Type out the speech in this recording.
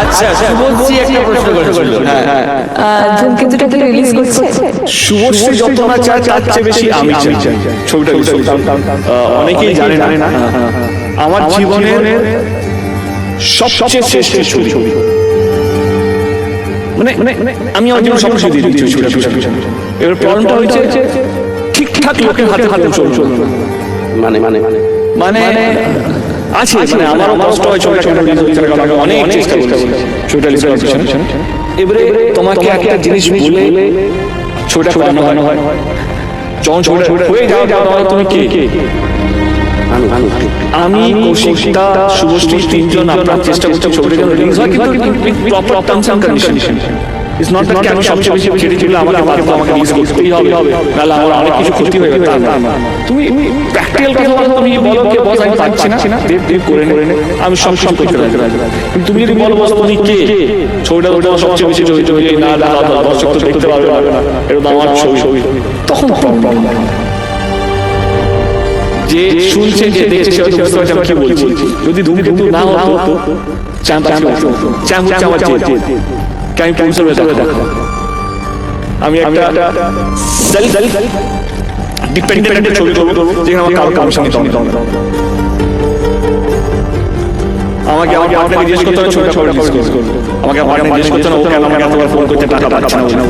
আচ্ছা শুভশ্রী একটা প্রশ্ন করেছিল। হ্যাঁ ধূমকেতুটা কি রিলিজ করছে? শুভশ্রী যত না চায় তার চেয়ে বেশি আমি চাই ছবিটা রিলিজ করতে। অনেকেই জানে না আমার জীবনের সবচেয়ে শ্রেষ্ঠ ছবি, মানে আমি আমার জীবন সবকিছু দিয়ে দিচ্ছি ছবিটা। এবার প্রবলেমটা হয়েছে ঠিকঠাক লোকের হাতে হাতে চলছে, মানে মানে মানে আছে, মানে আমারও কষ্ট হয় ছবিটা রিলিজ হচ্ছে, আমি অনেক চেষ্টা করেছি ছবিটা রিলিজ করার পিছনে। এবারে তোমাকে একটা জিনিস বলে ছবিটা করানো হয়, যখন ছবিটা হয়ে যাওয়ার তুমি কে? আমি, কৌশিকদা, শুভশ্রী, তিনজন আপনার চেষ্টা করছি ছবিটা যেন রিলিজ হয়, কিন্তু proper terms and condition. It's not that আমি সবচেয়ে বেশি ক্রেডিট দিলে আমাকে রিলিজ করতেই হবে, নাহলে আমার অনেক কিছু ক্ষতি হয়ে যাবে। তুমি প্র্যাকটিক্যাল কথা বলো, তুমি বলো কে বস আমি পারছি না, দেব করে নে, আমি সব করতে রাজি। কিন্তু তুমি যদি বলো বস তুমি কে, ছবিটা তোমার সবচেয়ে বেশি ছবি না দর্শক তো দেখতে পারবে না, এটা আমার ছবি, তখন প্রবলেম। যে শুনছে যে দেখছে সে বুঝতে পারছে আমি কি বলছি। যদি ধূমকেতু না হতো চ্যাম্প হচ্ছে আমার জেদ, আমি পুলিশের দেখা, আমি একটা সেলফ ডিপেন্ডেন্ট ছবি করবো যেখানে আমার কারোর সঙ্গে আমাকে আপনাকে জিজ্ঞেস করতে হবে ছবিটা কবে রিলিজ করবো, আমাকে জিজ্ঞেস করতে হবে ও কেন আমাকে এতবার ফোন করতে টাকা পাচ্ছে না।